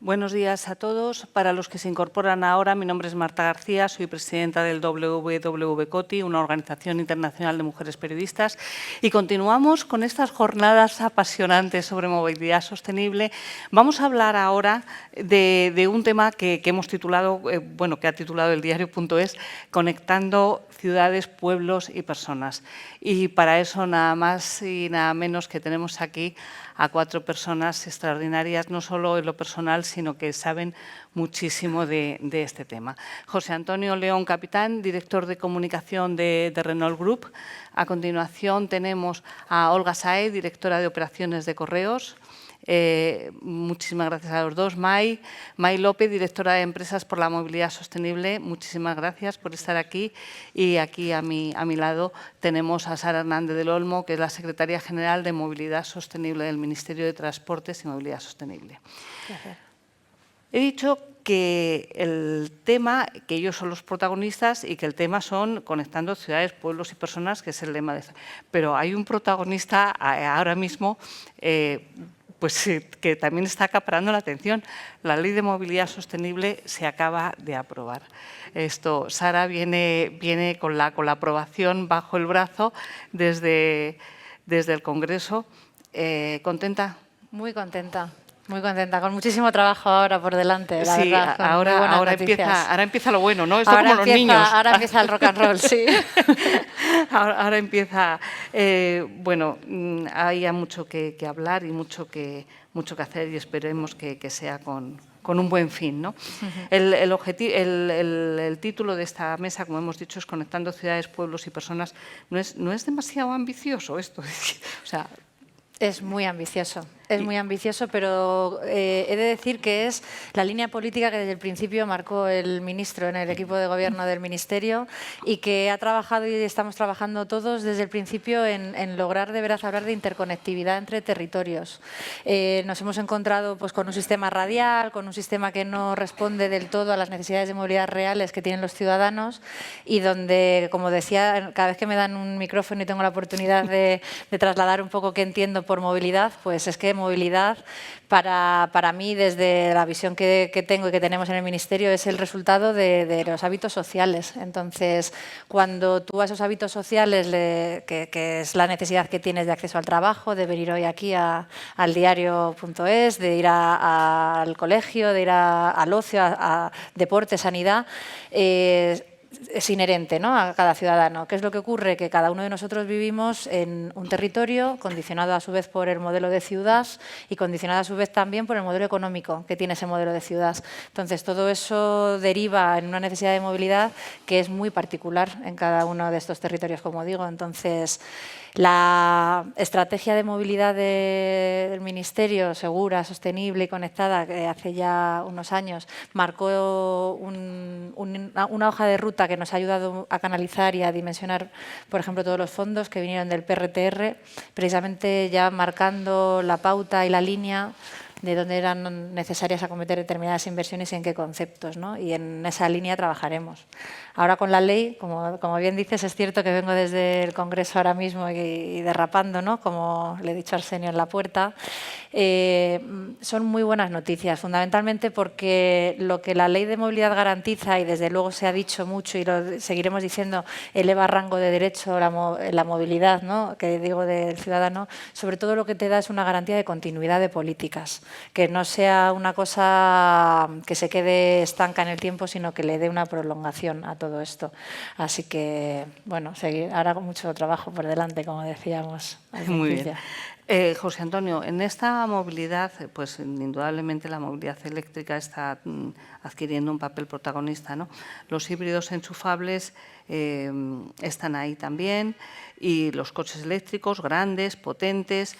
Buenos días a todos. Para los que se incorporan ahora, mi nombre es Marta García, soy presidenta del WWCOTI, una organización internacional de mujeres periodistas, y continuamos con estas jornadas apasionantes sobre movilidad sostenible. Vamos a hablar ahora de un tema que hemos titulado, que ha titulado el diario.es, Conectando ciudades, pueblos y personas. Y para eso nada más y nada menos que tenemos aquí a 4 personas extraordinarias, no solo en lo personal, sino que saben muchísimo de este tema. José Antonio León Capitán, director de comunicación de Renault Group. A continuación tenemos a Olga Saez, directora de operaciones de Correos. Muchísimas gracias a los dos. May López, directora de Empresas por la Movilidad Sostenible. Muchísimas gracias por estar aquí. Y aquí a mi lado tenemos a Sara Hernández del Olmo, que es la secretaria general de Movilidad Sostenible del Ministerio de Transportes y Movilidad Sostenible. Gracias. He dicho que el tema, que ellos son los protagonistas y que el tema son conectando ciudades, pueblos y personas, que es el lema de... Pero hay un protagonista ahora mismo que también está acaparando la atención. La Ley de Movilidad Sostenible se acaba de aprobar. Sara viene con la aprobación bajo el brazo desde el Congreso. ¿Contenta? Muy contenta, con muchísimo trabajo ahora por delante, la sí, verdad. ahora empieza lo bueno, ¿no? Esto ahora como los niños. Ahora empieza el rock and roll, sí. ahora empieza, hay mucho que hablar y mucho que hacer, y esperemos que sea con un buen fin, ¿no? El título de esta mesa, como hemos dicho, es Conectando ciudades, pueblos y personas. ¿No es demasiado ambicioso esto? O sea, es muy ambicioso. Es muy ambicioso, pero he de decir que es la línea política que desde el principio marcó el ministro en el equipo de gobierno del Ministerio y que ha trabajado y estamos trabajando todos desde el principio en lograr de veras hablar de interconectividad entre territorios. Nos hemos encontrado pues, con un sistema radial, con un sistema que no responde del todo a las necesidades de movilidad reales que tienen los ciudadanos y donde, como decía, cada vez que me dan un micrófono y tengo la oportunidad de trasladar un poco qué entiendo por movilidad, pues es que movilidad, para mí, desde la visión que tengo y que tenemos en el Ministerio, es el resultado de los hábitos sociales. Entonces, cuando tú a esos hábitos sociales, que es la necesidad que tienes de acceso al trabajo, de venir hoy aquí al diario.es, de ir al colegio, de ir al ocio, a deporte, sanidad, es inherente, ¿no?, a cada ciudadano. ¿Qué es lo que ocurre? Que cada uno de nosotros vivimos en un territorio condicionado a su vez por el modelo de ciudad y condicionado a su vez también por el modelo económico que tiene ese modelo de ciudad. Entonces, todo eso deriva en una necesidad de movilidad que es muy particular en cada uno de estos territorios, como digo. Entonces, la estrategia de movilidad del Ministerio, segura, sostenible y conectada, que hace ya unos años marcó una hoja de ruta que nos ha ayudado a canalizar y a dimensionar, por ejemplo, todos los fondos que vinieron del PRTR, precisamente ya marcando la pauta y la línea de dónde eran necesarias acometer determinadas inversiones y en qué conceptos, ¿no? Y en esa línea trabajaremos. Ahora con la ley, como bien dices, es cierto que vengo desde el Congreso ahora mismo y derrapando, ¿no?, como le he dicho a Arsenio en la puerta. Son muy buenas noticias, fundamentalmente porque lo que la Ley de Movilidad garantiza, y desde luego se ha dicho mucho y lo seguiremos diciendo, eleva rango de derecho la movilidad, ¿no?, que digo del ciudadano, sobre todo lo que te da es una garantía de continuidad de políticas, que no sea una cosa que se quede estanca en el tiempo, sino que le dé una prolongación a todo esto. Así que, bueno, seguir ahora con mucho trabajo por delante, como decíamos al principio. Muy bien. José Antonio, en esta movilidad, pues indudablemente la movilidad eléctrica está adquiriendo un papel protagonista, ¿no? Los híbridos enchufables están ahí también, y los coches eléctricos grandes, potentes.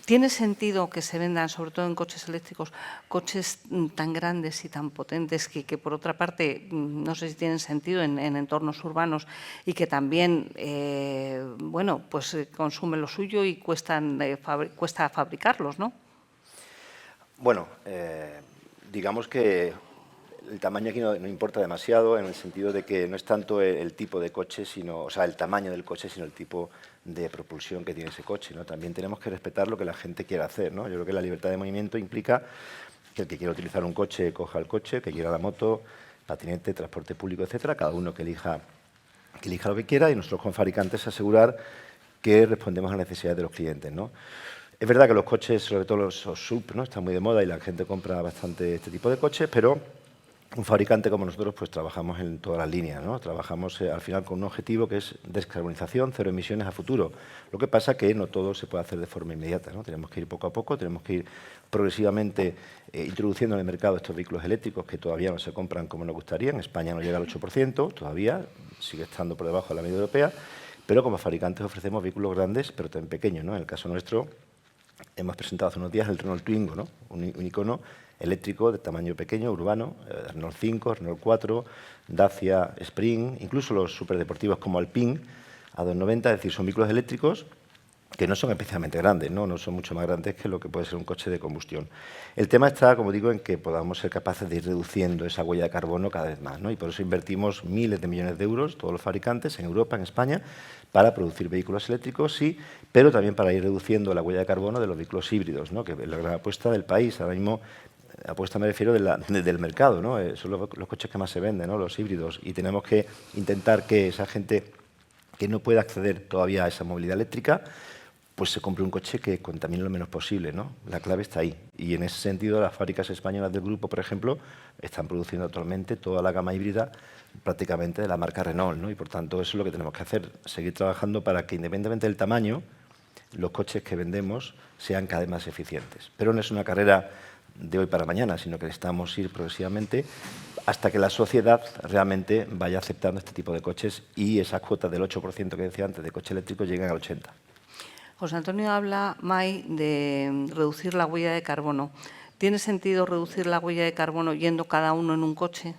¿Tiene sentido que se vendan, sobre todo en coches eléctricos, coches tan grandes y tan potentes que por otra parte, no sé si tienen sentido en entornos urbanos y que también, pues consumen lo suyo y cuesta fabricarlos, ¿no? Bueno, digamos que el tamaño aquí no importa demasiado, en el sentido de que no es tanto el tipo de coche, el tamaño del coche, sino el tipo de propulsión que tiene ese coche, ¿no? También tenemos que respetar lo que la gente quiera hacer, ¿no? Yo creo que la libertad de movimiento implica que que el que quiera utilizar un coche coja el coche, el que quiera la moto, patinete, transporte público, etcétera, cada uno que elija lo que quiera, y nosotros como fabricantes asegurar que respondemos a las necesidades de los clientes, ¿no? Es verdad que los coches, sobre todo los SUV, ¿no?, están muy de moda y la gente compra bastante este tipo de coches, pero un fabricante como nosotros pues trabajamos en todas las líneas, ¿no? Trabajamos al final con un objetivo que es descarbonización, cero emisiones a futuro. Lo que pasa que no todo se puede hacer de forma inmediata, ¿no? Tenemos que ir poco a poco, tenemos que ir progresivamente introduciendo en el mercado estos vehículos eléctricos que todavía no se compran como nos gustaría. En España no llega al 8% todavía, sigue estando por debajo de la media europea, pero como fabricantes ofrecemos vehículos grandes, pero también pequeños, ¿no? En el caso nuestro, hemos presentado hace unos días el Renault Twingo, ¿no?, un icono eléctrico de tamaño pequeño, urbano, Renault 5, Renault 4, Dacia Spring, incluso los superdeportivos como Alpine, a 290, es decir, son vehículos eléctricos que no son especialmente grandes, ¿no? No son mucho más grandes que lo que puede ser un coche de combustión. El tema está, como digo, en que podamos ser capaces de ir reduciendo esa huella de carbono cada vez más, ¿no? Y por eso invertimos miles de millones de euros, todos los fabricantes, en Europa, en España, para producir vehículos eléctricos, sí, pero también para ir reduciendo la huella de carbono de los vehículos híbridos, ¿no?, que es la gran apuesta del país. Ahora mismo, apuesta me refiero del mercado, ¿no? Son los coches que más se venden, ¿no?, los híbridos, y tenemos que intentar que esa gente que no puede acceder todavía a esa movilidad eléctrica pues se compre un coche que contamine lo menos posible, ¿no? La clave está ahí. Y en ese sentido, las fábricas españolas del grupo, por ejemplo, están produciendo actualmente toda la gama híbrida prácticamente de la marca Renault, ¿no? Y por tanto, eso es lo que tenemos que hacer, seguir trabajando para que, independientemente del tamaño, los coches que vendemos sean cada vez más eficientes. Pero no es una carrera de hoy para mañana, sino que necesitamos ir progresivamente hasta que la sociedad realmente vaya aceptando este tipo de coches y esas cuotas del 8% que decía antes de coche eléctrico lleguen al 80%. José Antonio habla, May, de reducir la huella de carbono. ¿Tiene sentido reducir la huella de carbono yendo cada uno en un coche?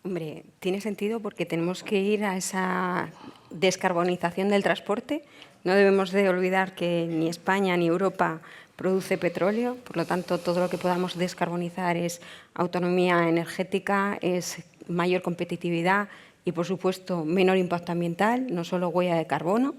Hombre, tiene sentido porque tenemos que ir a esa descarbonización del transporte. No debemos de olvidar que ni España ni Europa produce petróleo, por lo tanto, todo lo que podamos descarbonizar es autonomía energética, es mayor competitividad y, por supuesto, menor impacto ambiental, no solo huella de carbono,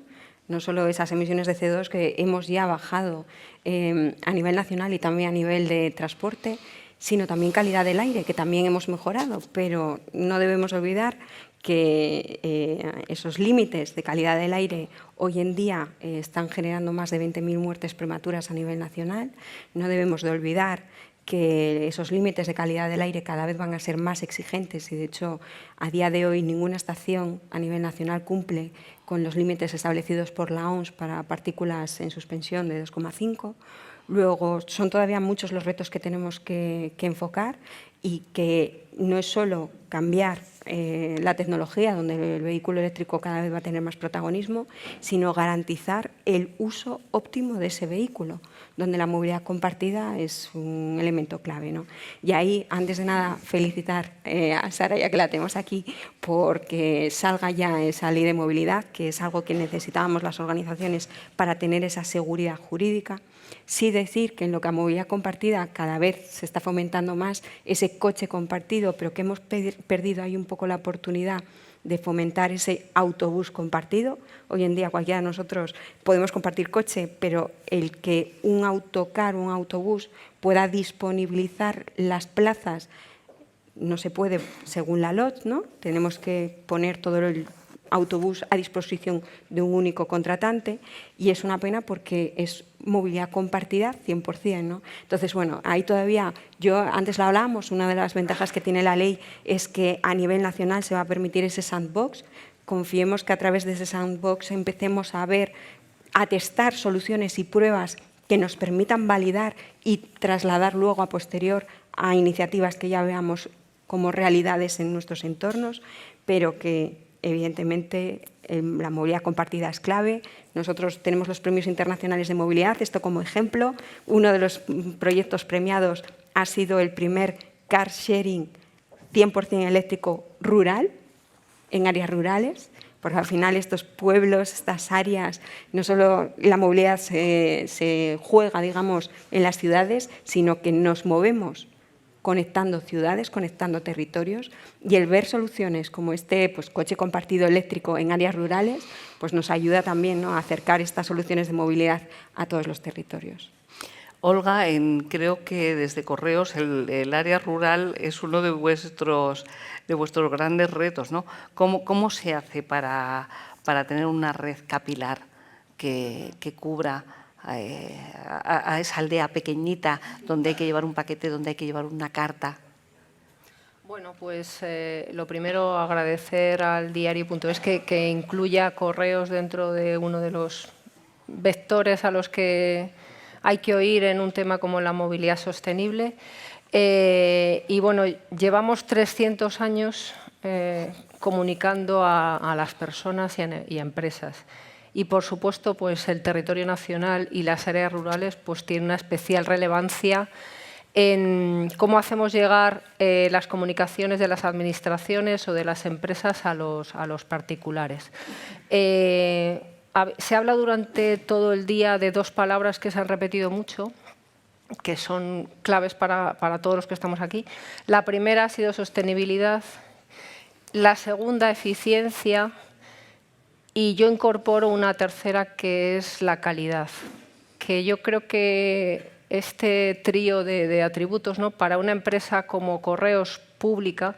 no solo esas emisiones de CO2 que hemos ya bajado a nivel nacional y también a nivel de transporte, sino también calidad del aire, que también hemos mejorado, pero no debemos olvidar que esos límites de calidad del aire hoy en día están generando más de 20.000 muertes prematuras a nivel nacional. No debemos de olvidar que esos límites de calidad del aire cada vez van a ser más exigentes y, de hecho, a día de hoy ninguna estación a nivel nacional cumple con los límites establecidos por la OMS para partículas en suspensión de 2,5. Luego, son todavía muchos los retos que tenemos que enfocar y que no es solo cambiar la tecnología, donde el vehículo eléctrico cada vez va a tener más protagonismo, sino garantizar el uso óptimo de ese vehículo, donde la movilidad compartida es un elemento clave, ¿no? Y ahí, antes de nada, felicitar a Sara, ya que la tenemos aquí, porque salga ya esa ley de movilidad, que es algo que necesitábamos las organizaciones para tener esa seguridad jurídica. Sí decir que en lo que a movilidad compartida cada vez se está fomentando más ese coche compartido, pero que hemos perdido ahí un poco la oportunidad de fomentar ese autobús compartido. Hoy en día cualquiera de nosotros podemos compartir coche, pero el que un autocar, un autobús pueda disponibilizar las plazas no se puede según la LOT, ¿no? Tenemos que poner todo el autobús a disposición de un único contratante y es una pena porque es movilidad compartida 100%, ¿no? Entonces, bueno, ahí todavía, antes lo hablábamos, una de las ventajas que tiene la ley es que a nivel nacional se va a permitir ese sandbox. Confiemos que a través de ese sandbox empecemos a testar soluciones y pruebas que nos permitan validar y trasladar luego a posterior a iniciativas que ya veamos como realidades en nuestros entornos, pero que evidentemente la movilidad compartida es clave. Nosotros tenemos los premios internacionales de movilidad, esto como ejemplo. Uno de los proyectos premiados ha sido el primer car sharing 100% eléctrico rural, en áreas rurales, porque al final estos pueblos, estas áreas, no solo la movilidad se juega, digamos, en las ciudades, sino que nos movemos conectando ciudades, conectando territorios, y el ver soluciones como pues, coche compartido eléctrico en áreas rurales, pues nos ayuda también, ¿no?, a acercar estas soluciones de movilidad a todos los territorios. Olga, creo que desde Correos el área rural es uno de vuestros grandes retos, ¿no? ¿Cómo se hace para tener una red capilar que cubra a esa aldea pequeñita donde hay que llevar un paquete, donde hay que llevar una carta? Bueno, pues lo primero, agradecer al diario.es que incluya Correos dentro de uno de los vectores a los que hay que oír en un tema como la movilidad sostenible. Y bueno, llevamos 300 años comunicando a las personas y a empresas. Y por supuesto, pues el territorio nacional y las áreas rurales pues tienen una especial relevancia en cómo hacemos llegar las comunicaciones de las administraciones o de las empresas a los particulares. Se habla durante todo el día de dos palabras que se han repetido mucho, que son claves para todos los que estamos aquí. La primera ha sido sostenibilidad, la segunda eficiencia y yo incorporo una tercera que es la calidad, que yo creo que este trío de atributos, ¿no?, para una empresa como Correos pública,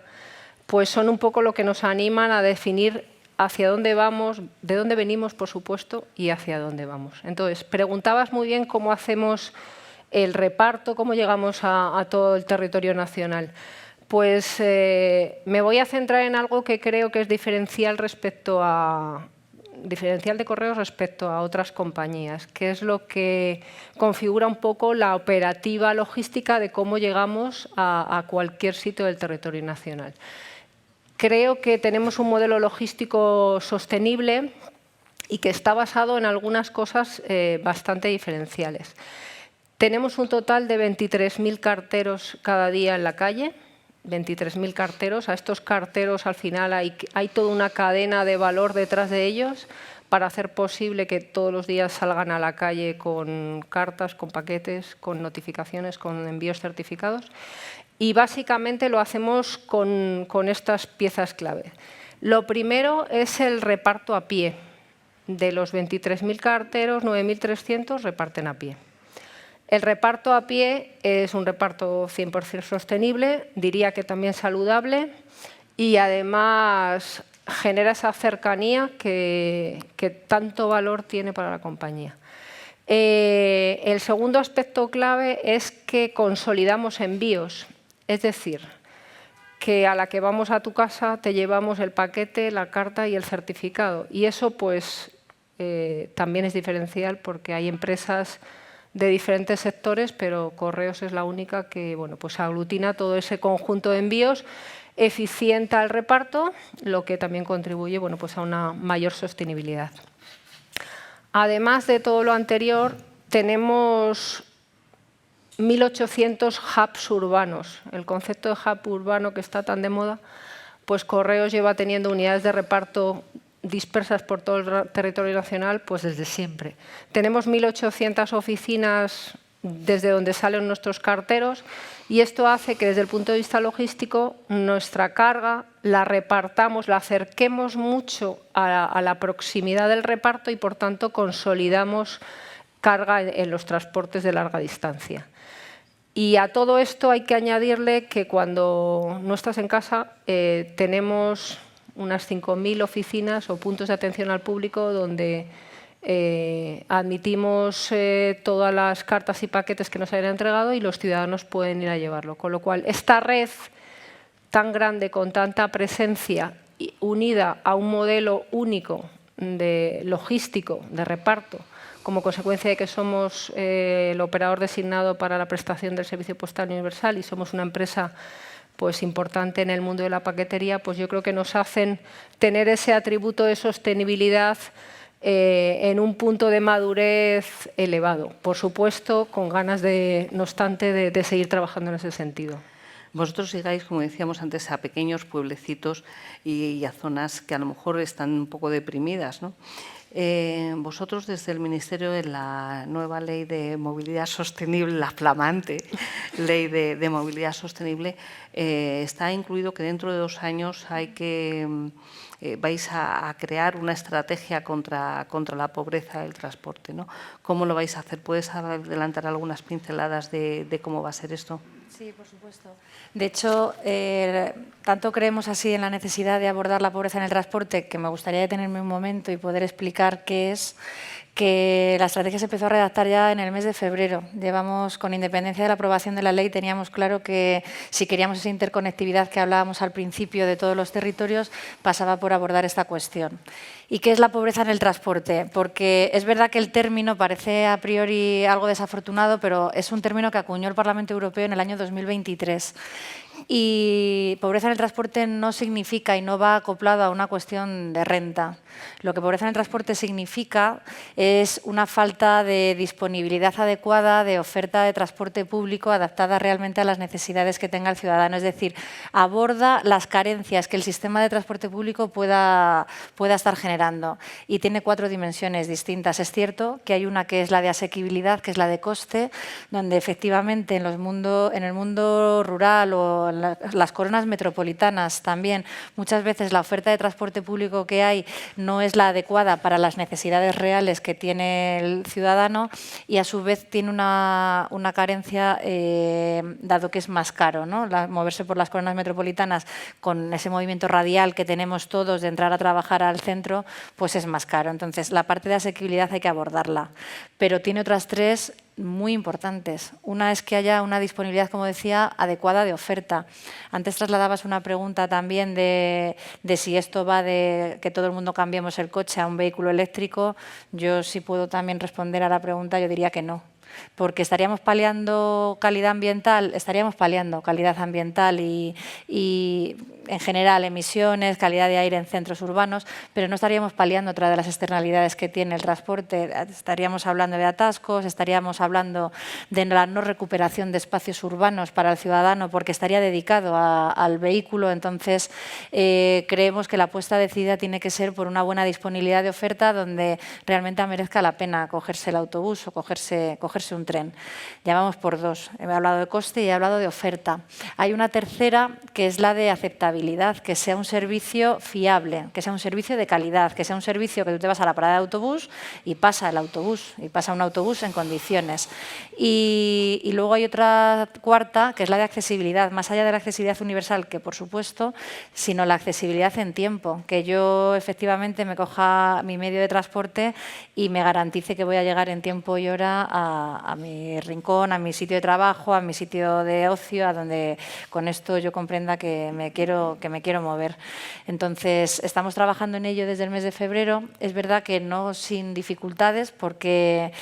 pues son un poco lo que nos animan a definir hacia dónde vamos, de dónde venimos, por supuesto, y hacia dónde vamos. Entonces, preguntabas muy bien cómo hacemos el reparto, cómo llegamos a todo el territorio nacional. Pues me voy a centrar en algo que creo que es diferencial de Correos respecto a otras compañías, que es lo que configura un poco la operativa logística de cómo llegamos a cualquier sitio del territorio nacional. Creo que tenemos un modelo logístico sostenible y que está basado en algunas cosas bastante diferenciales. Tenemos un total de 23.000 carteros cada día en la calle, 23.000 carteros. A estos carteros al final hay toda una cadena de valor detrás de ellos para hacer posible que todos los días salgan a la calle con cartas, con paquetes, con notificaciones, con envíos certificados. Y básicamente lo hacemos con estas piezas clave. Lo primero es el reparto a pie. De los 23.000 carteros, 9.300 reparten a pie. El reparto a pie es un reparto 100% sostenible, diría que también saludable y además genera esa cercanía que tanto valor tiene para la compañía. El segundo aspecto clave es que consolidamos envíos, es decir, que a la que vamos a tu casa te llevamos el paquete, la carta y el certificado. Y eso pues también es diferencial porque hay empresas de diferentes sectores, pero Correos es la única que bueno, pues aglutina todo ese conjunto de envíos, eficienta el reparto, lo que también contribuye bueno, pues a una mayor sostenibilidad. Además de todo lo anterior, tenemos 1.800 hubs urbanos. El concepto de hub urbano que está tan de moda, pues Correos lleva teniendo unidades de reparto dispersas por todo el territorio nacional pues desde siempre. Tenemos 1.800 oficinas desde donde salen nuestros carteros y esto hace que desde el punto de vista logístico nuestra carga la repartamos, la acerquemos mucho a la proximidad del reparto y por tanto consolidamos carga en los transportes de larga distancia. Y a todo esto hay que añadirle que cuando no estás en casa tenemos unas 5.000 oficinas o puntos de atención al público donde admitimos todas las cartas y paquetes que nos hayan entregado y los ciudadanos pueden ir a llevarlo. Con lo cual, esta red tan grande, con tanta presencia, unida a un modelo único de logístico, de reparto, como consecuencia de que somos el operador designado para la prestación del servicio postal universal y somos una empresa pues importante en el mundo de la paquetería, pues yo creo que nos hacen tener ese atributo de sostenibilidad en un punto de madurez elevado. Por supuesto, con ganas, no obstante, de seguir trabajando en ese sentido. vosotros llegáis, como decíamos antes, a pequeños pueblecitos y a zonas que a lo mejor están un poco deprimidas, ¿no? Vosotros desde el Ministerio, de la nueva Ley de Movilidad Sostenible, la flamante Ley de Movilidad Sostenible, está incluido que dentro de 2 años vais a crear una estrategia contra la pobreza del transporte, ¿no? ¿Cómo lo vais a hacer? ¿Puedes adelantar algunas pinceladas de cómo va a ser esto? Sí, por supuesto. De hecho, tanto creemos así en la necesidad de abordar la pobreza en el transporte, que me gustaría detenerme un momento y poder explicar qué es, que la estrategia se empezó a redactar ya en el mes de febrero. Llevamos, con independencia de la aprobación de la ley, teníamos claro que si queríamos esa interconectividad que hablábamos al principio de todos los territorios, pasaba por abordar esta cuestión. ¿Y qué es la pobreza en el transporte? Porque es verdad que el término parece a priori algo desafortunado, pero es un término que acuñó el Parlamento Europeo en el año 2023. Y pobreza en el transporte no significa y no va acoplado a una cuestión de renta. Lo que pobreza en el transporte significa es una falta de disponibilidad adecuada de oferta de transporte público adaptada realmente a las necesidades que tenga el ciudadano. Es decir, aborda las carencias que el sistema de transporte público pueda estar generando. Y tiene 4 dimensiones distintas. Es cierto que hay una que es la de asequibilidad, que es la de coste, donde efectivamente en el mundo rural o en las coronas metropolitanas también muchas veces la oferta de transporte público que hay no es la adecuada para las necesidades reales que tiene el ciudadano y a su vez tiene una carencia dado que es más caro, ¿no? Moverse por las coronas metropolitanas con ese movimiento radial que tenemos todos de entrar a trabajar al centro, pues es más caro. Entonces, la parte de asequibilidad hay que abordarla, pero tiene otras 3 muy importantes. Una es que haya una disponibilidad, como decía, adecuada de oferta. Antes trasladabas una pregunta también de si esto va de que todo el mundo cambiemos el coche a un vehículo eléctrico. Yo sí puedo también responder a la pregunta, yo diría que no. Porque estaríamos paliando calidad ambiental, y en general emisiones, calidad de aire en centros urbanos, pero no estaríamos paliando otra de las externalidades que tiene el transporte. Estaríamos hablando de atascos, estaríamos hablando de la no recuperación de espacios urbanos para el ciudadano porque estaría dedicado al vehículo. Entonces, creemos que la apuesta decidida tiene que ser por una buena disponibilidad de oferta donde realmente merezca la pena cogerse el autobús o cogerse un tren. Ya vamos por 2. He hablado de coste y he hablado de oferta. Hay una tercera que es la de aceptabilidad, que sea un servicio fiable, que sea un servicio de calidad, que sea un servicio que tú te vas a la parada de autobús y pasa el autobús, y pasa un autobús en condiciones. Y luego hay otra cuarta, que es la de accesibilidad, más allá de la accesibilidad universal, que por supuesto, sino la accesibilidad en tiempo, que yo efectivamente me coja mi medio de transporte y me garantice que voy a llegar en tiempo y hora a mi rincón, a mi sitio de trabajo, a mi sitio de ocio, a donde con esto yo comprenda que me quiero mover. Entonces, estamos trabajando en ello desde el mes de febrero. Es verdad que no sin dificultades, porque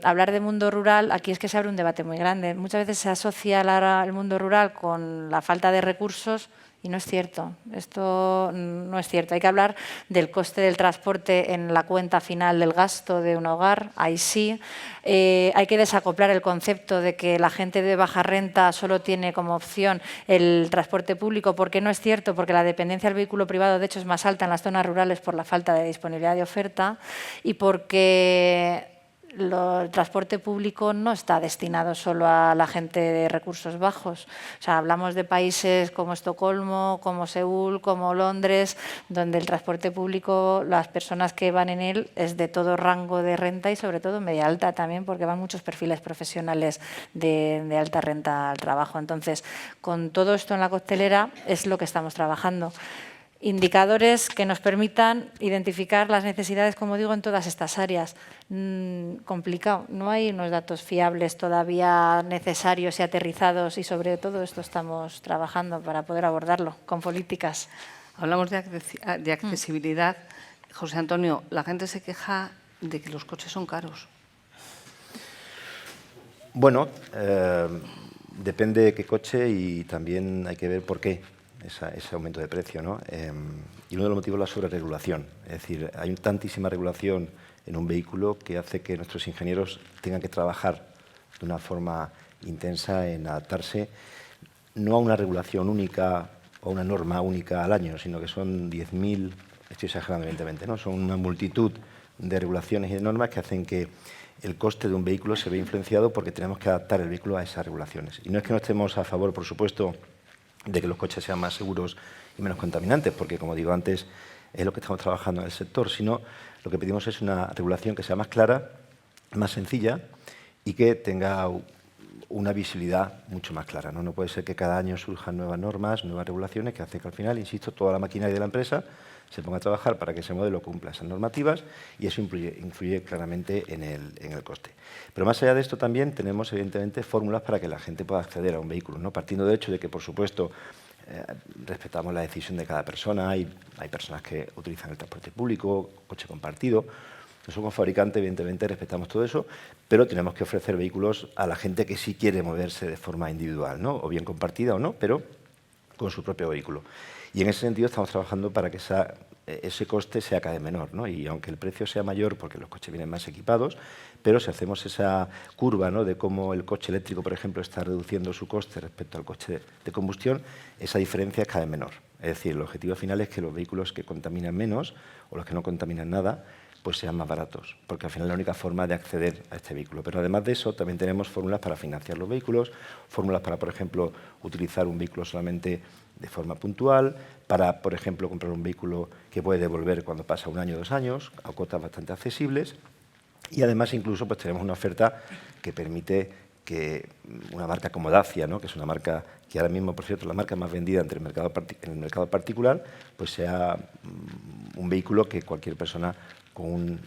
hablar de mundo rural, aquí es que se abre un debate muy grande. Muchas veces se asocia el mundo rural con la falta de recursos. Y no es cierto, esto no es cierto. Hay que hablar del coste del transporte en la cuenta final del gasto de un hogar, ahí sí. Hay que desacoplar el concepto de que la gente de baja renta solo tiene como opción el transporte público, porque no es cierto, porque la dependencia del vehículo privado de hecho es más alta en las zonas rurales por la falta de disponibilidad de oferta y porque el transporte público no está destinado solo a la gente de recursos bajos. O sea, hablamos de países como Estocolmo, como Seúl, como Londres, donde el transporte público, las personas que van en él es de todo rango de renta y sobre todo media alta también, porque van muchos perfiles profesionales de alta renta al trabajo. Entonces, con todo esto en la coctelera es lo que estamos trabajando. Indicadores que nos permitan identificar las necesidades, como digo, en todas estas áreas. Complicado, no hay unos datos fiables todavía necesarios y aterrizados y sobre todo esto estamos trabajando para poder abordarlo con políticas. Hablamos de accesibilidad. José Antonio, la gente se queja de que los coches son caros. Bueno, depende de qué coche y también hay que ver por qué. Ese aumento de precio, ¿no? Y uno de los motivos es la sobreregulación. Es decir, hay tantísima regulación en un vehículo que hace que nuestros ingenieros tengan que trabajar de una forma intensa en adaptarse no a una regulación única o una norma única al año, sino que son 10.000, estoy exagerando evidentemente, ¿no? Son una multitud de regulaciones y de normas que hacen que el coste de un vehículo se ve influenciado porque tenemos que adaptar el vehículo a esas regulaciones. Y no es que no estemos a favor, por supuesto, de que los coches sean más seguros y menos contaminantes, porque, como digo antes, es lo que estamos trabajando en el sector, sino lo que pedimos es una regulación que sea más clara, más sencilla y que tenga una visibilidad mucho más clara, ¿no? No puede ser que cada año surjan nuevas normas, nuevas regulaciones que hacen que al final, insisto, toda la maquinaria de la empresa se ponga a trabajar para que ese modelo cumpla esas normativas y eso influye claramente en el coste. Pero más allá de esto también tenemos evidentemente fórmulas para que la gente pueda acceder a un vehículo, ¿no? Partiendo del hecho de que, por supuesto, respetamos la decisión de cada persona, hay personas que utilizan el transporte público, coche compartido. Nosotros como fabricante, evidentemente, respetamos todo eso, pero tenemos que ofrecer vehículos a la gente que sí quiere moverse de forma individual, ¿no? O bien compartida o no, pero con su propio vehículo. Y en ese sentido estamos trabajando para que ese coste sea cada vez menor, ¿no? Y aunque el precio sea mayor porque los coches vienen más equipados, pero si hacemos esa curva, ¿no?, de cómo el coche eléctrico, por ejemplo, está reduciendo su coste respecto al coche de combustión, esa diferencia es cada vez menor. Es decir, el objetivo final es que los vehículos que contaminan menos o los que no contaminan nada pues sean más baratos, porque al final es la única forma de acceder a este vehículo. Pero además de eso, también tenemos fórmulas para financiar los vehículos, fórmulas para, por ejemplo, utilizar un vehículo solamente de forma puntual, para, por ejemplo, comprar un vehículo que puede devolver cuando pasa 1 año o 2 años, a cuotas bastante accesibles. Y además, incluso, pues tenemos una oferta que permite que una marca como Dacia, ¿no?, que es una marca que ahora mismo, por cierto, la marca más vendida en el mercado particular, pues sea un vehículo que cualquier persona con un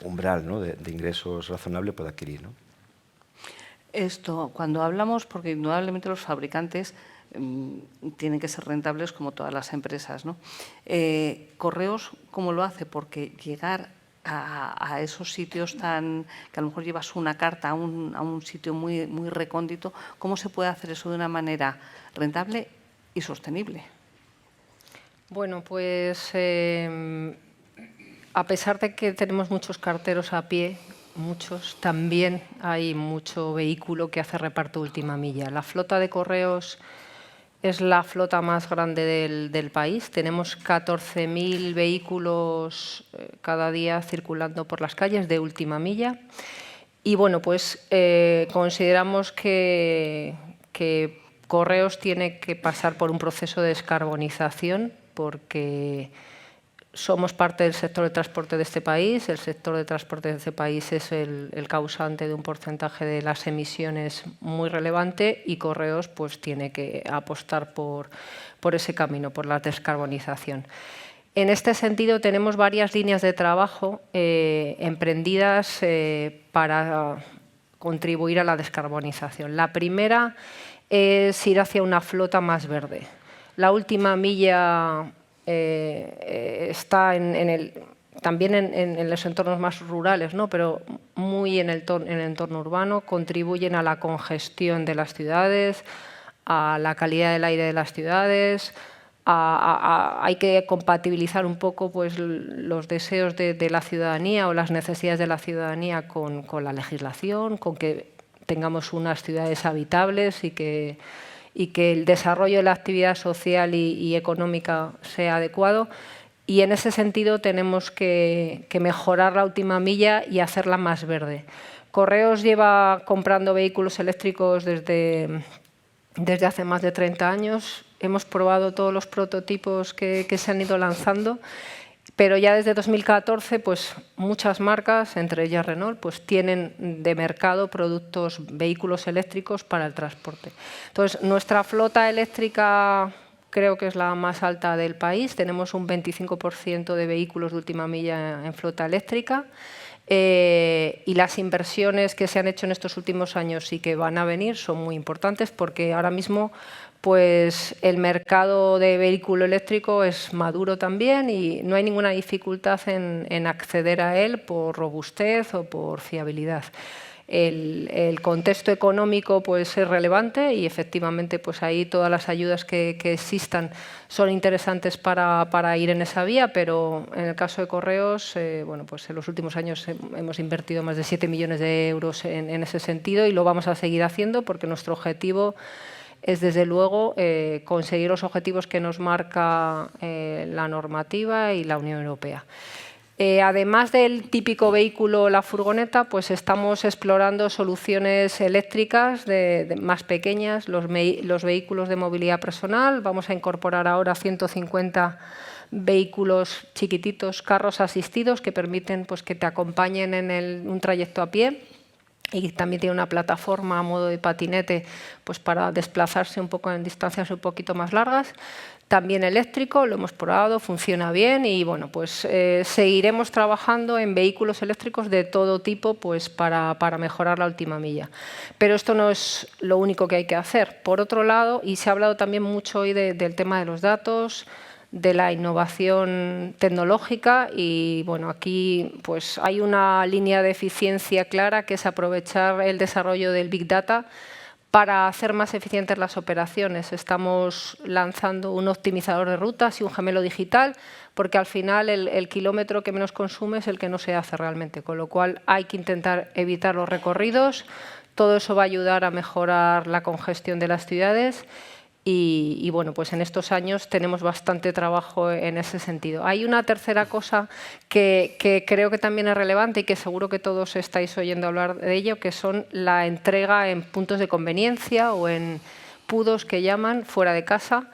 umbral, ¿no?, de ingresos razonable pueda adquirir, ¿no? Esto, cuando hablamos, porque indudablemente los fabricantes tienen que ser rentables como todas las empresas, ¿no? Correos, ¿cómo lo hace? Porque llegar a esos sitios que a lo mejor llevas una carta a un sitio muy, muy recóndito, ¿cómo se puede hacer eso de una manera rentable y sostenible? Bueno, pues a pesar de que tenemos muchos carteros a pie, también hay mucho vehículo que hace reparto última milla. La flota de Correos es la flota más grande del país. Tenemos 14.000 vehículos cada día circulando por las calles de última milla. Y bueno, pues consideramos que Correos tiene que pasar por un proceso de descarbonización porque somos parte del sector de transporte de este país. El sector de transporte de este país es el causante de un porcentaje de las emisiones muy relevante y Correos pues tiene que apostar por ese camino, por la descarbonización. En este sentido, tenemos varias líneas de trabajo emprendidas para contribuir a la descarbonización. La primera es ir hacia una flota más verde. La última milla está también en los entornos más rurales, ¿no?, pero muy en el entorno urbano, contribuyen a la congestión de las ciudades, a la calidad del aire de las ciudades. Hay que compatibilizar un poco pues, los deseos de la ciudadanía o las necesidades de la ciudadanía con la legislación, con que tengamos unas ciudades habitables y que el desarrollo de la actividad social y económica sea adecuado. Y en ese sentido tenemos que mejorar la última milla y hacerla más verde. Correos lleva comprando vehículos eléctricos desde hace más de 30 años. Hemos probado todos los prototipos que se han ido lanzando, pero ya desde 2014 pues, muchas marcas, entre ellas Renault, pues, tienen de mercado vehículos eléctricos para el transporte. Entonces, nuestra flota eléctrica creo que es la más alta del país. Tenemos un 25% de vehículos de última milla en flota eléctrica. Y las inversiones que se han hecho en estos últimos años y que van a venir son muy importantes porque ahora mismo pues, el mercado de vehículo eléctrico es maduro también y no hay ninguna dificultad en acceder a él por robustez o por fiabilidad. El contexto económico pues, es relevante y efectivamente pues, ahí todas las ayudas que existan son interesantes para ir en esa vía, pero en el caso de Correos, bueno, pues en los últimos años hemos invertido más de 7 millones de euros en ese sentido y lo vamos a seguir haciendo porque nuestro objetivo es desde luego conseguir los objetivos que nos marca la normativa y la Unión Europea. Además del típico vehículo, la furgoneta, pues estamos explorando soluciones eléctricas más pequeñas, los vehículos de movilidad personal. Vamos a incorporar ahora 150 vehículos chiquititos, carros asistidos, que permiten pues, que te acompañen en un trayecto a pie. Y también tiene una plataforma a modo de patinete pues para desplazarse un poco en distancias un poquito más largas. También eléctrico, lo hemos probado, funciona bien y bueno, pues seguiremos trabajando en vehículos eléctricos de todo tipo pues para mejorar la última milla. Pero esto no es lo único que hay que hacer. Por otro lado, y se ha hablado también mucho hoy del tema de los datos, de la innovación tecnológica y bueno, aquí pues hay una línea de eficiencia clara que es aprovechar el desarrollo del Big Data para hacer más eficientes las operaciones. Estamos lanzando un optimizador de rutas y un gemelo digital porque al final el kilómetro que menos consume es el que no se hace realmente, con lo cual hay que intentar evitar los recorridos. Todo eso va a ayudar a mejorar la congestión de las ciudades. Y bueno, pues en estos años tenemos bastante trabajo en ese sentido. Hay una tercera cosa que creo que también es relevante y que seguro que todos estáis oyendo hablar de ello, que son la entrega en puntos de conveniencia o en PUDOs que llaman, fuera de casa,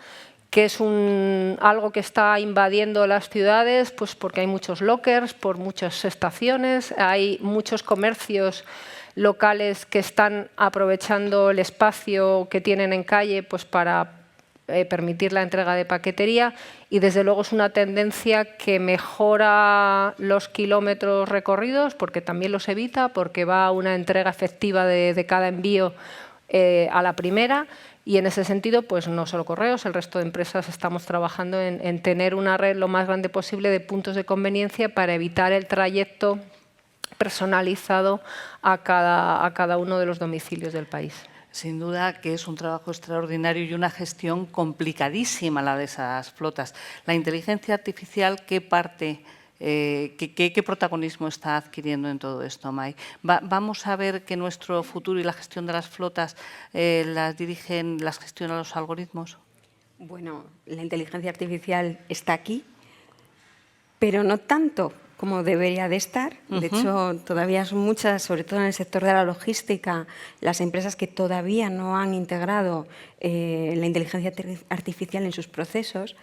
que es algo que está invadiendo las ciudades pues porque hay muchos lockers, por muchas estaciones, hay muchos comercios locales que están aprovechando el espacio que tienen en calle pues para permitir la entrega de paquetería y desde luego es una tendencia que mejora los kilómetros recorridos porque también los evita, porque va a una entrega efectiva de cada envío a la primera y en ese sentido pues no solo Correos, el resto de empresas estamos trabajando en tener una red lo más grande posible de puntos de conveniencia para evitar el trayecto personalizado a cada uno de los domicilios del país. Sin duda que es un trabajo extraordinario y una gestión complicadísima la de esas flotas. La inteligencia artificial, ¿qué parte, qué protagonismo está adquiriendo en todo esto, May? ¿Vamos a ver que nuestro futuro y la gestión de las flotas las gestionan los algoritmos? Bueno, la inteligencia artificial está aquí, pero no tanto como debería de estar. De hecho, todavía son muchas, sobre todo en el sector de la logística, las empresas que todavía no han integrado la inteligencia artificial en sus procesos.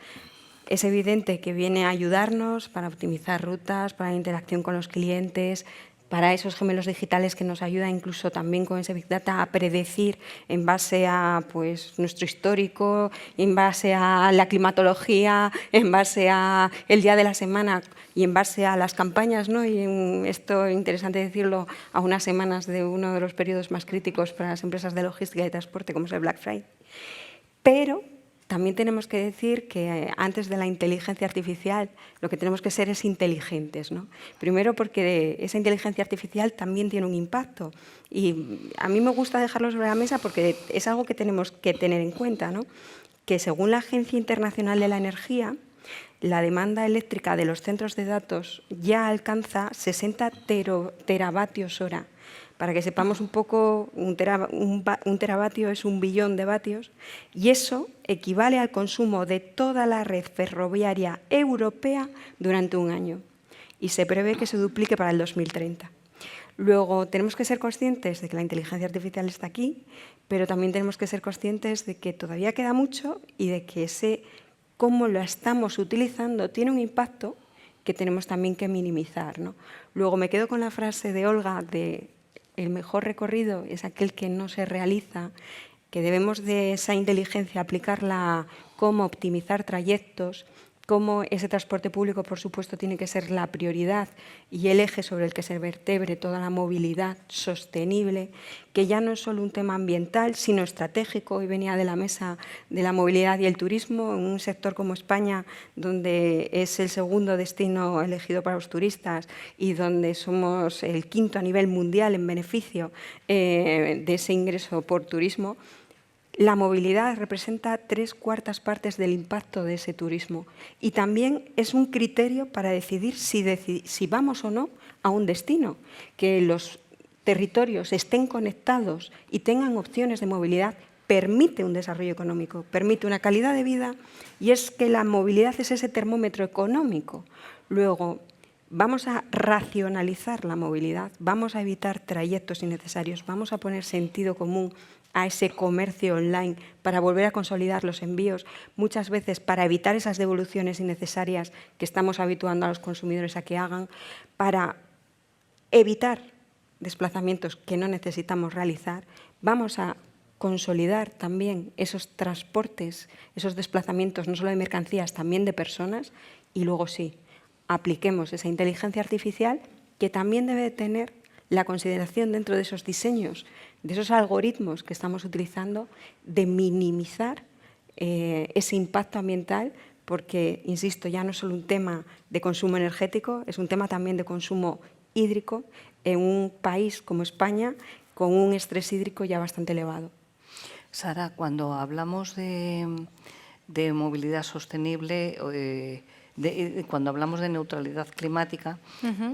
Es evidente que viene a ayudarnos para optimizar rutas, para la interacción con los clientes, para esos gemelos digitales que nos ayuda incluso también con ese Big Data a predecir en base a pues, nuestro histórico, en base a la climatología, en base a el día de la semana y en base a las campañas, ¿no? Y esto es interesante decirlo a unas semanas de uno de los periodos más críticos para las empresas de logística y de transporte como es el Black Friday. Pero también tenemos que decir que antes de la inteligencia artificial lo que tenemos que ser es inteligentes, ¿no? Primero porque esa inteligencia artificial también tiene un impacto y a mí me gusta dejarlo sobre la mesa porque es algo que tenemos que tener en cuenta, ¿no? Que según la Agencia Internacional de la Energía, la demanda eléctrica de los centros de datos ya alcanza 60 teravatios hora. Para que sepamos un poco, un teravatio es 1 billón de vatios y eso equivale al consumo de toda la red ferroviaria europea durante un año y se prevé que se duplique para el 2030. Luego, tenemos que ser conscientes de que la inteligencia artificial está aquí, pero también tenemos que ser conscientes de que todavía queda mucho y de que cómo lo estamos utilizando tiene un impacto que tenemos también que minimizar, ¿no? Luego, me quedo con la frase de Olga de el mejor recorrido es aquel que no se realiza, que debemos de esa inteligencia aplicarla cómo optimizar trayectos, cómo ese transporte público, por supuesto, tiene que ser la prioridad y el eje sobre el que se vertebre toda la movilidad sostenible, que ya no es solo un tema ambiental, sino estratégico. Hoy venía de la mesa de la movilidad y el turismo, en un sector como España, donde es el segundo destino elegido para los turistas y donde somos el quinto a nivel mundial en beneficio de ese ingreso por turismo. La movilidad representa 3/4 partes del impacto de ese turismo y también es un criterio para decidir si vamos o no a un destino, que los territorios estén conectados y tengan opciones de movilidad permite un desarrollo económico, permite una calidad de vida, y es que la movilidad es ese termómetro económico. Luego, vamos a racionalizar la movilidad, vamos a evitar trayectos innecesarios, vamos a poner sentido común a ese comercio online para volver a consolidar los envíos, muchas veces para evitar esas devoluciones innecesarias que estamos habituando a los consumidores a que hagan, para evitar desplazamientos que no necesitamos realizar. Vamos a consolidar también esos transportes, esos desplazamientos no solo de mercancías, también de personas, y luego sí, apliquemos esa inteligencia artificial que también debe tener la consideración dentro de esos diseños, de esos algoritmos que estamos utilizando, de minimizar ese impacto ambiental, porque, insisto, ya no es solo un tema de consumo energético, es un tema también de consumo hídrico en un país como España con un estrés hídrico ya bastante elevado. Sara, cuando hablamos de movilidad sostenible, cuando hablamos de neutralidad climática,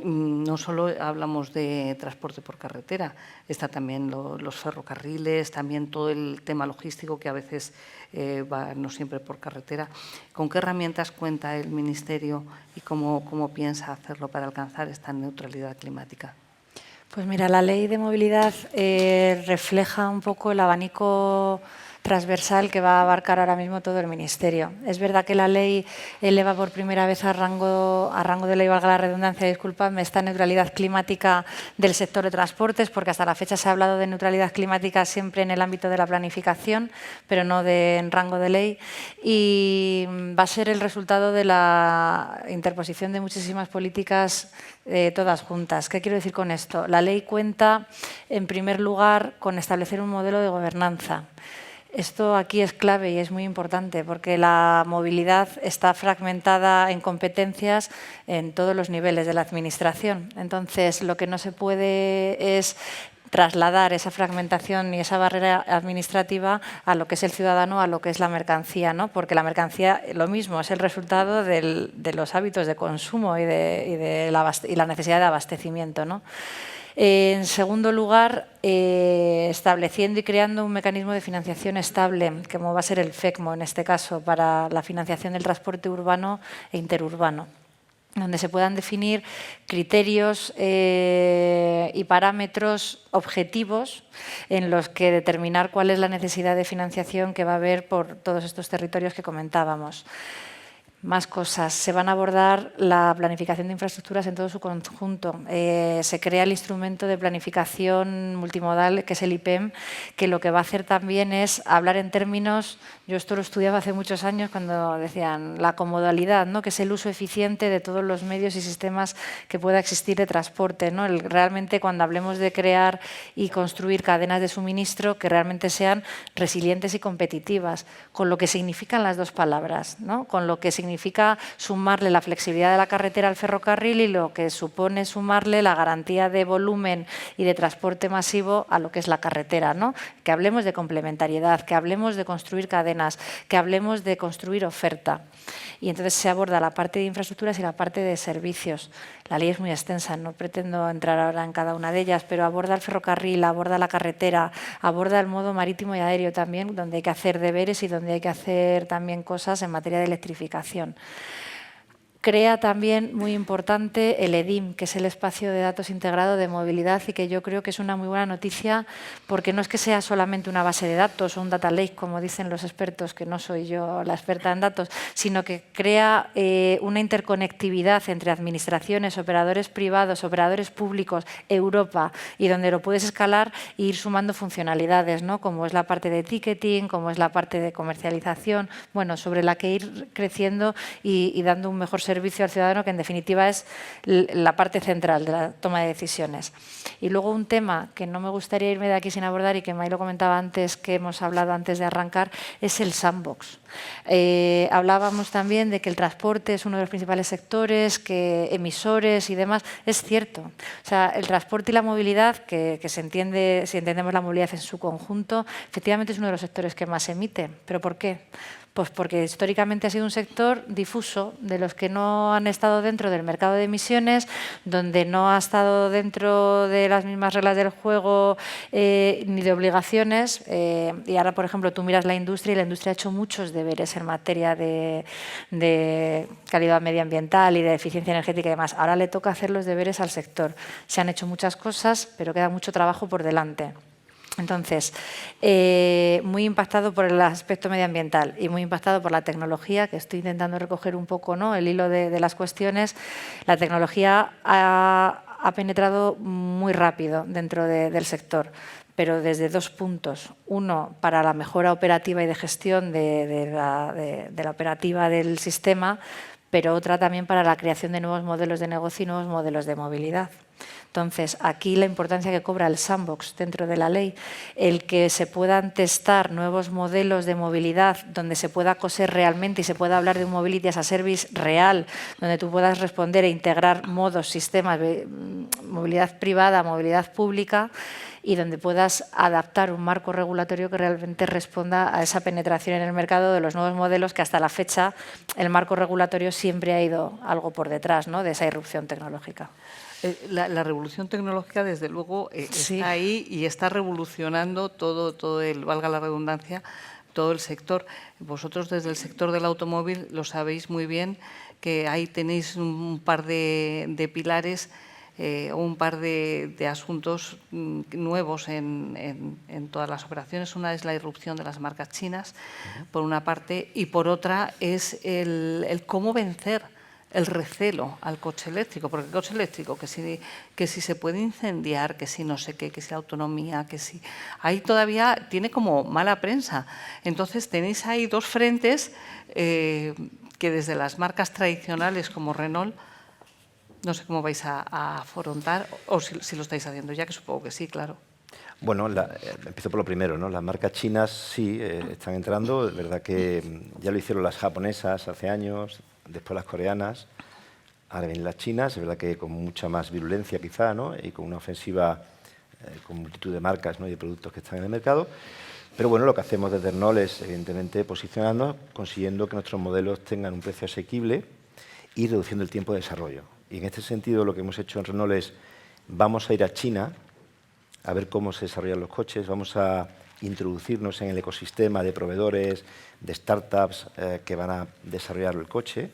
no solo hablamos de transporte por carretera, está también los ferrocarriles, también todo el tema logístico que a veces va no siempre por carretera. ¿Con qué herramientas cuenta el Ministerio y cómo piensa hacerlo para alcanzar esta neutralidad climática? Pues mira, la Ley de Movilidad refleja un poco el abanico transversal que va a abarcar ahora mismo todo el Ministerio. Es verdad que la ley eleva por primera vez a rango de ley, valga la redundancia, disculpadme, esta neutralidad climática del sector de transportes, porque hasta la fecha se ha hablado de neutralidad climática siempre en el ámbito de la planificación, pero no en rango de ley, y va a ser el resultado de la interposición de muchísimas políticas todas juntas. ¿Qué quiero decir con esto? La ley cuenta, en primer lugar, con establecer un modelo de gobernanza. Esto aquí es clave y es muy importante porque la movilidad está fragmentada en competencias en todos los niveles de la administración. Entonces, lo que no se puede es trasladar esa fragmentación y esa barrera administrativa a lo que es el ciudadano, a lo que es la mercancía, ¿no? Porque la mercancía, lo mismo, es el resultado de los hábitos de consumo y la necesidad de abastecimiento, ¿no? En segundo lugar, estableciendo y creando un mecanismo de financiación estable, como va a ser el FECMO en este caso, para la financiación del transporte urbano e interurbano, donde se puedan definir criterios y parámetros objetivos en los que determinar cuál es la necesidad de financiación que va a haber por todos estos territorios que comentábamos. Más cosas. Se van a abordar la planificación de infraestructuras en todo su conjunto. Se crea el instrumento de planificación multimodal, que es el IPEM, que lo que va a hacer también es hablar en términos, yo esto lo estudiaba hace muchos años cuando decían la comodalidad, ¿no? Que es el uso eficiente de todos los medios y sistemas que pueda existir de transporte, ¿no? Realmente cuando hablemos de crear y construir cadenas de suministro que realmente sean resilientes y competitivas, con lo que significan las dos palabras, ¿no? Con lo que significa sumarle la flexibilidad de la carretera al ferrocarril y lo que supone sumarle la garantía de volumen y de transporte masivo a lo que es la carretera, ¿no? Que hablemos de complementariedad, que hablemos de construir cadenas, que hablemos de construir oferta. Y entonces se aborda la parte de infraestructuras y la parte de servicios. La ley es muy extensa, no pretendo entrar ahora en cada una de ellas, pero aborda el ferrocarril, aborda la carretera, aborda el modo marítimo y aéreo también, donde hay que hacer deberes y donde hay que hacer también cosas en materia de electrificación. Crea también, muy importante, el EDIM, que es el espacio de datos integrado de movilidad y que yo creo que es una muy buena noticia porque no es que sea solamente una base de datos o un data lake, como dicen los expertos, que no soy yo la experta en datos, sino que crea una interconectividad entre administraciones, operadores privados, operadores públicos, Europa, y donde lo puedes escalar e ir sumando funcionalidades, ¿no? Como es la parte de ticketing, como es la parte de comercialización, bueno, sobre la que ir creciendo y dando un mejor servicio al ciudadano, que en definitiva es la parte central de la toma de decisiones. Y luego un tema que no me gustaría irme de aquí sin abordar y que Mailo comentaba antes, que hemos hablado antes de arrancar, es el sandbox. Hablábamos también de que el transporte es uno de los principales sectores, que emisores y demás. Es cierto. O sea, el transporte y la movilidad, que se entiende, si entendemos la movilidad en su conjunto, efectivamente es uno de los sectores que más emite. ¿Pero por qué? Pues porque históricamente ha sido un sector difuso, de los que no han estado dentro del mercado de emisiones, donde no ha estado dentro de las mismas reglas del juego ni de obligaciones. Y ahora, por ejemplo, tú miras la industria y la industria ha hecho muchos deberes en materia de calidad medioambiental y de eficiencia energética y demás. Ahora le toca hacer los deberes al sector. Se han hecho muchas cosas, pero queda mucho trabajo por delante. Entonces, muy impactado por el aspecto medioambiental y muy impactado por la tecnología, que estoy intentando recoger un poco, ¿no?, el hilo de las cuestiones. La tecnología ha penetrado muy rápido dentro del sector, pero desde dos puntos. Uno, para la mejora operativa y de gestión de la operativa del sistema, pero otra también para la creación de nuevos modelos de negocio y nuevos modelos de movilidad. Entonces, aquí la importancia que cobra el sandbox dentro de la ley, el que se puedan testar nuevos modelos de movilidad donde se pueda coser realmente y se pueda hablar de un mobility as a service real, donde tú puedas responder e integrar modos, sistemas de movilidad privada, movilidad pública, y donde puedas adaptar un marco regulatorio que realmente responda a esa penetración en el mercado de los nuevos modelos, que hasta la fecha el marco regulatorio siempre ha ido algo por detrás, ¿no?, de esa irrupción tecnológica. La revolución tecnológica, desde luego, Sí. está ahí y está revolucionando todo el, valga la redundancia, todo el sector. Vosotros, desde el sector del automóvil, lo sabéis muy bien, que ahí tenéis un par de pilares, un par de asuntos nuevos en todas las operaciones. Una es la irrupción de las marcas chinas, por una parte, y por otra es el cómo vencer el recelo al coche eléctrico, porque el coche eléctrico, que si se puede incendiar, que si no sé qué, que si la autonomía, que si... Ahí todavía tiene como mala prensa. Entonces tenéis ahí dos frentes que desde las marcas tradicionales como Renault, no sé cómo vais a afrontar, o si lo estáis haciendo ya, que supongo que sí, claro. Bueno, empiezo por lo primero, ¿no? Las marcas chinas sí están entrando. Es verdad que ya lo hicieron las japonesas hace años, después las coreanas, ahora vienen las chinas. Es verdad que con mucha más virulencia quizá, ¿no?, y con una ofensiva con multitud de marcas, ¿no?, y de productos que están en el mercado. Pero bueno, lo que hacemos desde Renault es, evidentemente, posicionarnos, consiguiendo que nuestros modelos tengan un precio asequible y reduciendo el tiempo de desarrollo. Y en este sentido, lo que hemos hecho en Renault es, vamos a ir a China a ver cómo se desarrollan los coches, vamos a introducirnos en el ecosistema de proveedores, de startups que van a desarrollar el coche,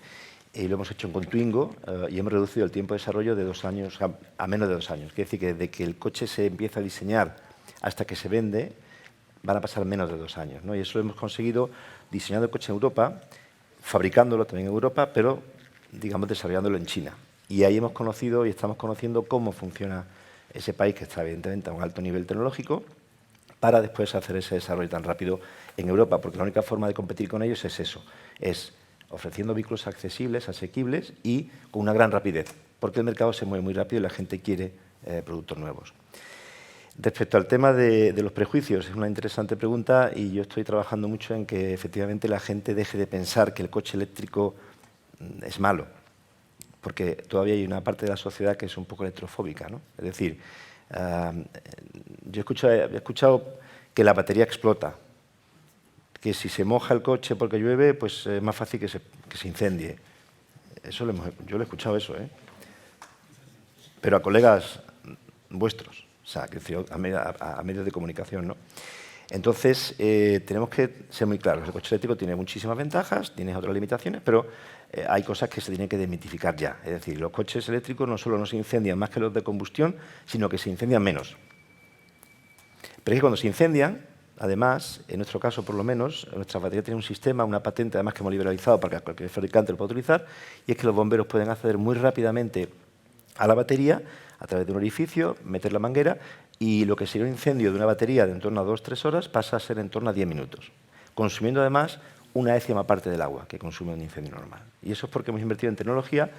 y lo hemos hecho con Twingo y hemos reducido el tiempo de desarrollo de 2 años a menos de 2 años. Quiere decir que desde que el coche se empieza a diseñar hasta que se vende, van a pasar menos de 2 años, ¿no? Y eso lo hemos conseguido diseñando el coche en Europa, fabricándolo también en Europa, pero, digamos, desarrollándolo en China. Y ahí hemos conocido y estamos conociendo cómo funciona ese país, que está evidentemente a un alto nivel tecnológico, para después hacer ese desarrollo tan rápido en Europa, porque la única forma de competir con ellos es eso, es ofreciendo vehículos accesibles, asequibles y con una gran rapidez, porque el mercado se mueve muy rápido y la gente quiere productos nuevos. Respecto al tema de los prejuicios, es una interesante pregunta y yo estoy trabajando mucho en que efectivamente la gente deje de pensar que el coche eléctrico es malo, porque todavía hay una parte de la sociedad que es un poco electrofóbica, ¿no? Es decir, yo he escuchado que la batería explota, que si se moja el coche porque llueve, pues es más fácil que se incendie. Yo lo he escuchado eso, ¿eh? Pero a colegas vuestros, o sea, a medios de comunicación, ¿no? Entonces, tenemos que ser muy claros. El coche eléctrico tiene muchísimas ventajas, tiene otras limitaciones, pero hay cosas que se tienen que desmitificar ya. Es decir, los coches eléctricos no solo no se incendian más que los de combustión, sino que se incendian menos. Pero es que cuando se incendian, además, en nuestro caso por lo menos, nuestra batería tiene un sistema, una patente además que hemos liberalizado para que cualquier fabricante lo pueda utilizar, y es que los bomberos pueden acceder muy rápidamente a la batería a través de un orificio, meter la manguera, y lo que sería un incendio de una batería de en torno a 2-3 horas pasa a ser en torno a 10 minutos, consumiendo además una décima parte del agua que consume un incendio normal. Y eso es porque hemos invertido en tecnología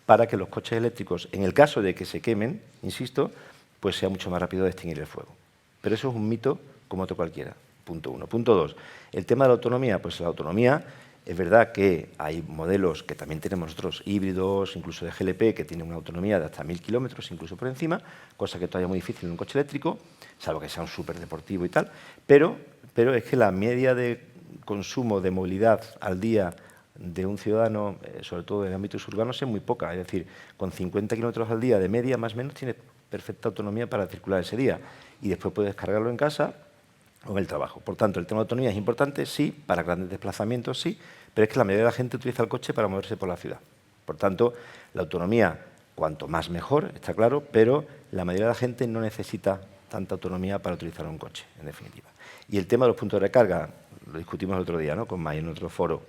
para que los coches eléctricos, en el caso de que se quemen, insisto, pues sea mucho más rápido de extinguir el fuego. Pero eso es un mito como otro cualquiera, punto 1. Punto 2, el tema de la autonomía. Pues la autonomía, es verdad que hay modelos que también tenemos nosotros, híbridos, incluso de GLP, que tienen una autonomía de hasta 1000 kilómetros, incluso por encima, cosa que todavía es muy difícil en un coche eléctrico, salvo que sea un súper deportivo y tal, pero es que la media de consumo de movilidad al día de un ciudadano, sobre todo en ámbitos urbanos, es muy poca. Es decir, con 50 kilómetros al día de media, más o menos, tiene perfecta autonomía para circular ese día. Y después puedes cargarlo en casa o en el trabajo. Por tanto, el tema de autonomía es importante, sí, para grandes desplazamientos, sí, pero es que la mayoría de la gente utiliza el coche para moverse por la ciudad. Por tanto, la autonomía, cuanto más mejor, está claro, pero la mayoría de la gente no necesita tanta autonomía para utilizar un coche, en definitiva. Y el tema de los puntos de recarga, lo discutimos el otro día, ¿no?, con May en otro foro.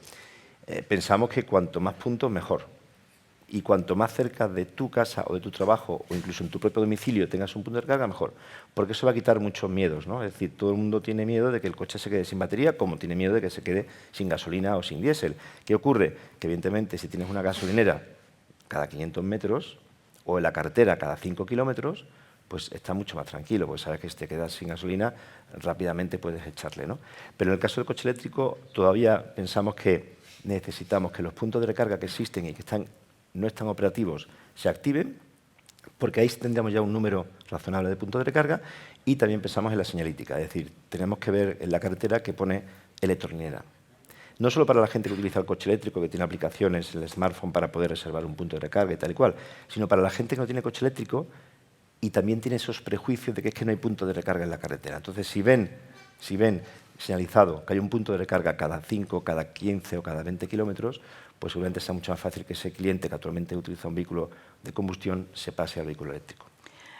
Pensamos que cuanto más puntos, mejor. Y cuanto más cerca de tu casa o de tu trabajo o incluso en tu propio domicilio tengas un punto de recarga, mejor. Porque eso va a quitar muchos miedos, ¿no? Es decir, todo el mundo tiene miedo de que el coche se quede sin batería, como tiene miedo de que se quede sin gasolina o sin diésel. ¿Qué ocurre? Que evidentemente si tienes una gasolinera cada 500 metros o en la carretera cada 5 kilómetros, pues está mucho más tranquilo, porque sabes que si te quedas sin gasolina, rápidamente puedes echarle, ¿no? Pero en el caso del coche eléctrico todavía pensamos que necesitamos que los puntos de recarga que existen y que no están operativos se activen, porque ahí tendríamos ya un número razonable de puntos de recarga, y también pensamos en la señalítica, es decir, tenemos que ver en la carretera que pone electrolinera. No solo para la gente que utiliza el coche eléctrico, que tiene aplicaciones en el smartphone para poder reservar un punto de recarga y tal y cual, sino para la gente que no tiene coche eléctrico y también tiene esos prejuicios de que es que no hay punto de recarga en la carretera. Entonces, si ven señalizado que hay un punto de recarga cada 5, cada 15 o cada 20 kilómetros, pues seguramente sea mucho más fácil que ese cliente que actualmente utiliza un vehículo de combustión se pase al vehículo eléctrico.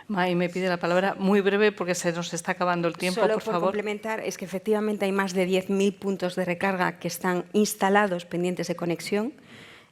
May me pide la palabra muy breve porque se nos está acabando el tiempo, Solo por favor. complementar, es que efectivamente hay más de 10.000 puntos de recarga que están instalados pendientes de conexión.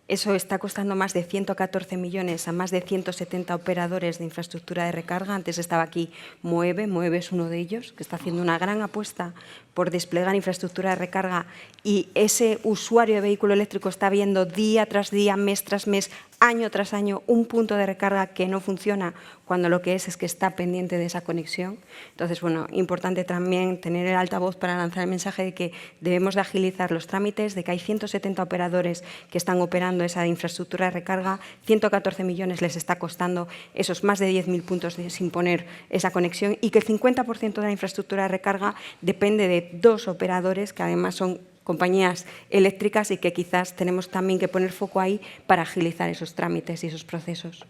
Eso está costando más de 114 millones a más de 170 operadores de infraestructura de recarga. Antes estaba aquí Moeve es uno de ellos, que está haciendo una gran apuesta por desplegar infraestructura de recarga, y ese usuario de vehículo eléctrico está viendo día tras día, mes tras mes, año tras año, un punto de recarga que no funciona, cuando lo que es que está pendiente de esa conexión. Entonces, bueno, importante también tener el altavoz para lanzar el mensaje de que debemos de agilizar los trámites, de que hay 170 operadores que están operando esa infraestructura de recarga, 114 millones les está costando esos más de 10.000 puntos sin poner esa conexión, y que el 50% de la infraestructura de recarga depende de 2 operadores que además son compañías eléctricas, y que quizás tenemos también que poner foco ahí para agilizar esos trámites y esos procesos.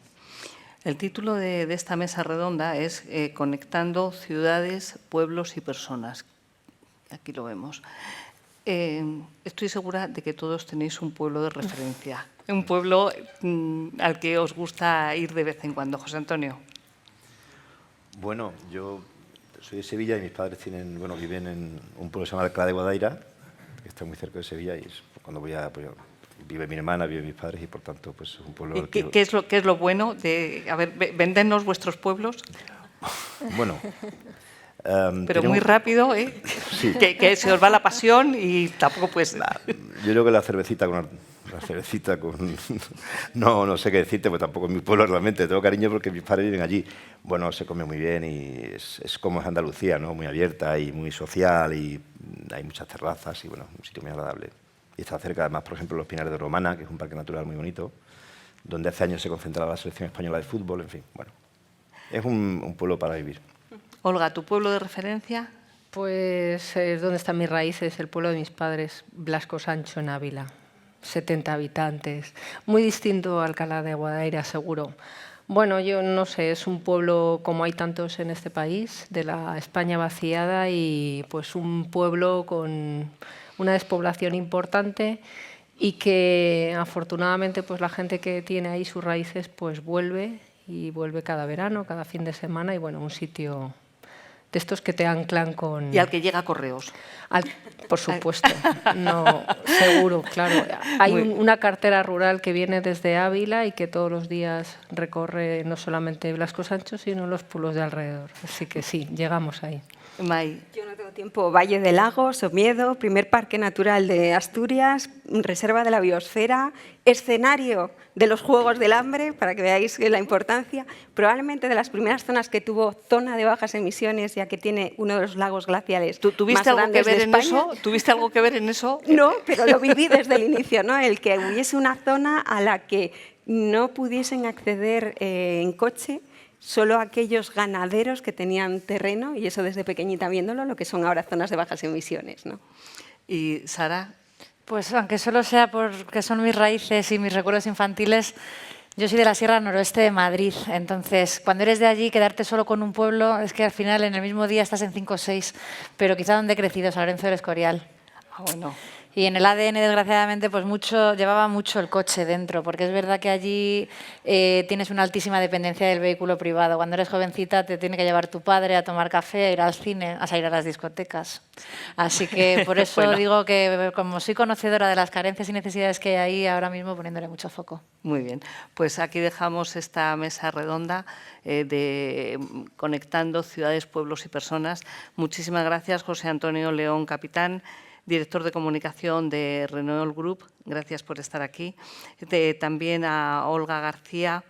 El título de esta mesa redonda es Conectando ciudades, pueblos y personas. Aquí lo vemos. Estoy segura de que todos tenéis un pueblo de referencia, un pueblo al que os gusta ir de vez en cuando. José Antonio. Bueno, yo soy de Sevilla y mis padres viven en un pueblo que se llama Alcalá de Guadaira, que está muy cerca de Sevilla, y cuando voy a... vive mi hermana, viven mis padres, y por tanto pues es un pueblo... ¿Qué es lo bueno de... A ver, véndenos vuestros pueblos? Bueno... pero muy rápido, ¿eh? Sí. Que se os va la pasión y tampoco pues... Yo creo que la cervecita con... no sé qué decirte, pues tampoco es mi pueblo realmente. Tengo cariño porque mis padres viven allí. Bueno, se come muy bien y es como es Andalucía, ¿no? Muy abierta y muy social, y hay muchas terrazas y, bueno, un sitio muy agradable. Y está cerca, además, por ejemplo, los Pinares de Romana, que es un parque natural muy bonito, donde hace años se concentraba la selección española de fútbol, en fin, bueno. Es un pueblo para vivir. Olga, ¿tu pueblo de referencia? Pues es donde están mis raíces, el pueblo de mis padres, Blasco Sancho, en Ávila. 70 habitantes, muy distinto a Alcalá de Guadaira, seguro. Bueno, yo no sé, es un pueblo como hay tantos en este país, de la España vaciada, y pues un pueblo con una despoblación importante, y que afortunadamente pues la gente que tiene ahí sus raíces pues vuelve, y vuelve cada verano, cada fin de semana, y bueno, un sitio de estos que te anclan con... Y al que llega correos. Por supuesto, no, seguro, claro. Hay una cartera rural que viene desde Ávila y que todos los días recorre no solamente Blasco Sancho, sino los pueblos de alrededor. Así que sí, llegamos ahí. May. Yo no tengo tiempo. Valle de Lagos, Somiedo, primer parque natural de Asturias, reserva de la biosfera, escenario de los Juegos del Hambre, para que veáis la importancia. Probablemente de las primeras zonas que tuvo zona de bajas emisiones, ya que tiene uno de los lagos glaciales más grandes de España. ¿Tuviste algo que ver en eso? No, pero lo viví desde el inicio, ¿no? El que hubiese una zona a la que no pudiesen acceder en coche solo aquellos ganaderos que tenían terreno, y eso desde pequeñita viéndolo, lo que son ahora zonas de bajas emisiones, ¿no? Y Sara, Pues aunque solo sea porque son mis raíces y mis recuerdos infantiles, yo soy de la Sierra Noroeste de Madrid. Entonces, cuando eres de allí, quedarte solo con un pueblo es que al final en el mismo día estás en 5 o 6. Pero quizá donde he crecido, San Lorenzo del Escorial. Ah, bueno. Y en el ADN, desgraciadamente, pues llevaba mucho el coche dentro, porque es verdad que allí tienes una altísima dependencia del vehículo privado. Cuando eres jovencita te tiene que llevar tu padre a tomar café, a ir al cine, a salir a las discotecas. Así que por eso Bueno. digo que como soy conocedora de las carencias y necesidades que hay ahí, ahora mismo poniéndole mucho foco. Muy bien, pues aquí dejamos esta mesa redonda de conectando ciudades, pueblos y personas. Muchísimas gracias, José Antonio León Capitán, director de comunicación de Renault Group. Gracias por estar aquí. También a Olga García,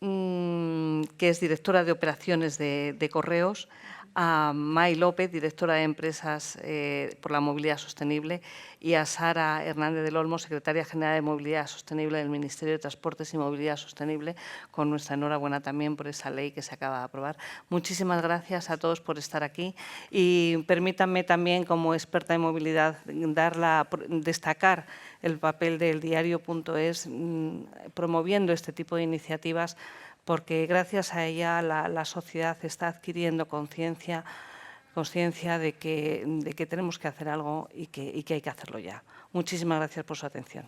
que es directora de operaciones de Correos, a May López, directora de Empresas por la Movilidad Sostenible, y a Sara Hernández del Olmo, secretaria general de Movilidad Sostenible del Ministerio de Transportes y Movilidad Sostenible, con nuestra enhorabuena también por esa ley que se acaba de aprobar. Muchísimas gracias a todos por estar aquí y permítanme también, como experta en movilidad, destacar el papel del diario.es promoviendo este tipo de iniciativas, porque gracias a ella la sociedad está adquiriendo conciencia de que tenemos que hacer algo y que hay que hacerlo ya. Muchísimas gracias por su atención.